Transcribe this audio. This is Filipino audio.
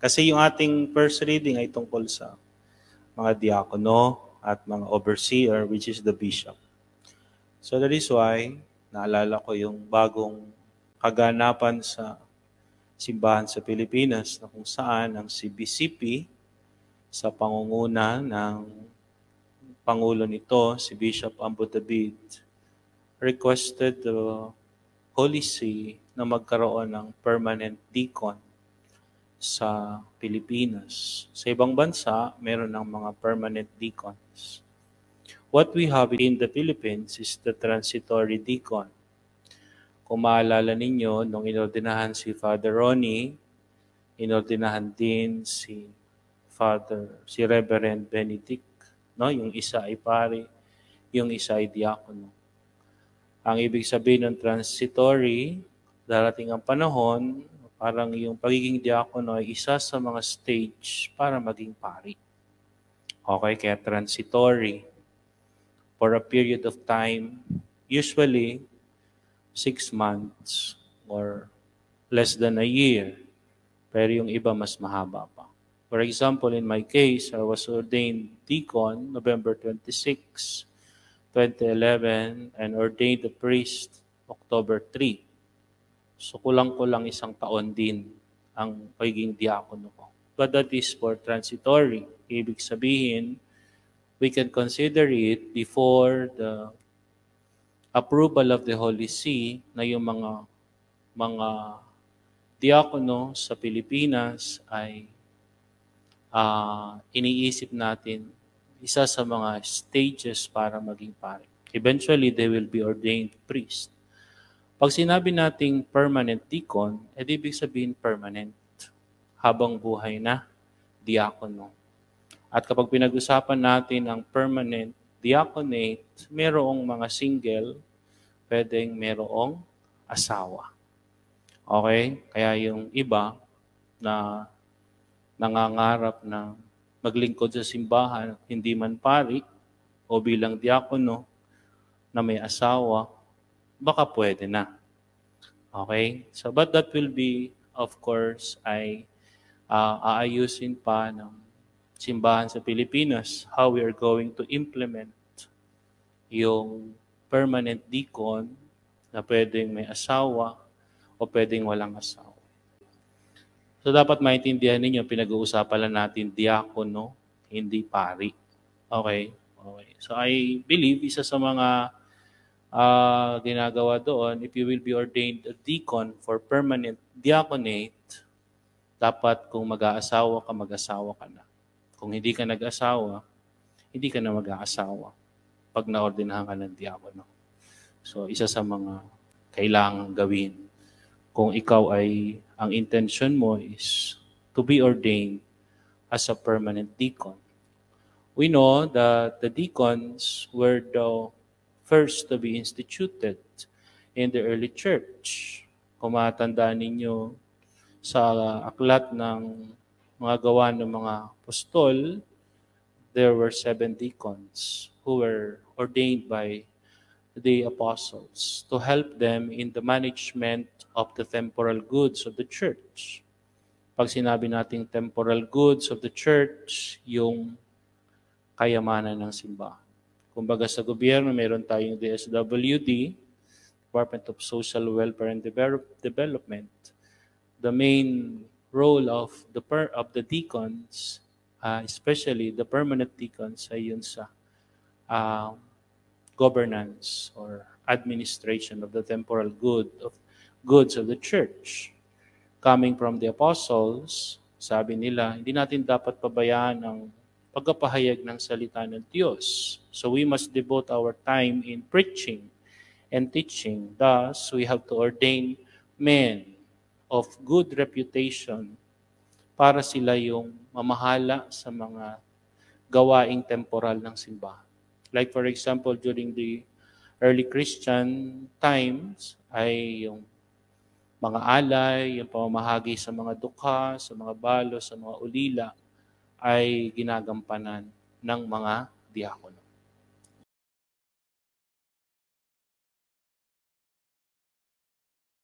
Kasi yung ating first reading ay tungkol sa mga diakono at mga overseer, which is the bishop. So that is why, naalala ko yung bagong kaganapan sa simbahan sa Pilipinas na kung saan ang CBCP sa pangunguna ng Pangulo nito, si Bishop Ambo David, requested the Holy See na magkaroon ng permanent deacon sa Pilipinas. Sa ibang bansa, meron ng mga permanent deacons. What we have in the Philippines is the transitory deacon. Kung maalala ninyo, nung inordinahan si Father Ronnie, inordinahan din si Reverend Benedict, no? Yung isa ay pari, yung isa ay diakono. Ang ibig sabihin ng transitory, darating ang panahon, parang yung pagiging diakono ay isa sa mga stage para maging pari. Okay, kaya transitory. For a period of time, usually 6 months or less than a year. Pero yung iba mas mahaba pa. For example, in my case, I was ordained deacon November 26, 2011 and ordained a priest October 3. So kulang-kulang 1 taon din ang pagiging diakono ko. But that is for transitory. Ibig sabihin, we can consider it before the approval of the Holy See na yung mga diakono sa Pilipinas ay iniisip natin isa sa mga stages para maging pari. Eventually, they will be ordained priest. Pag sinabi nating permanent deacon, ibig sabihin permanent. Habang buhay na diakono. At kapag pinag-usapan natin ang permanent diaconate, merong mga single, pwedeng merong asawa. Okay? Kaya yung iba na nangangarap na maglingkod sa simbahan, hindi man pari o bilang diakono na may asawa, baka pwede na. Okay? So, but that will be, of course, ay aayusin pa ng simbahan sa Pilipinas how we are going to implement yung permanent deacon na pwedeng may asawa o pwedeng walang asawa. So, dapat maintindihan ninyo, pinag-uusapan lang natin diakono, hindi pari. Okay? Okay. So, I believe, isa sa mga ginagawa doon, if you will be ordained a deacon for permanent diaconate, dapat kung mag-aasawa ka, mag-asawa ka na. Kung hindi ka nag-asawa, hindi ka na mag-aasawa pag naordinahan ka ng diakono. So, isa sa mga kailangang gawin. Kung ikaw ay, ang intention mo is to be ordained as a permanent deacon. We know that the deacons were the first to be instituted in the early church. Kung matandaan ninyo sa aklat ng mga gawa ng mga apostol, there were 7 deacons who were ordained by the apostles to help them in the management of the temporal goods of the church. Pag sinabi nating temporal goods of the church, yung kayamanan ng simbahan. Kumbaga sa gobyerno, meron tayong DSWD, Department of Social Welfare and Development. The main role of the deacons, especially the permanent deacons, ay yun sa governance or administration of the temporal goods of the church. Coming from the apostles, sabi nila, hindi natin dapat pabayaan ang pagpapahayag ng salita ng Diyos. So we must devote our time in preaching and teaching. Thus, we have to ordain men of good reputation para sila yung mamahala sa mga gawaing temporal ng simbahan. Like for example, during the early Christian times, ay yung mga alay, yung pamamahagi sa mga dukha, sa mga balo, sa mga ulila, ay ginagampanan ng mga diakono.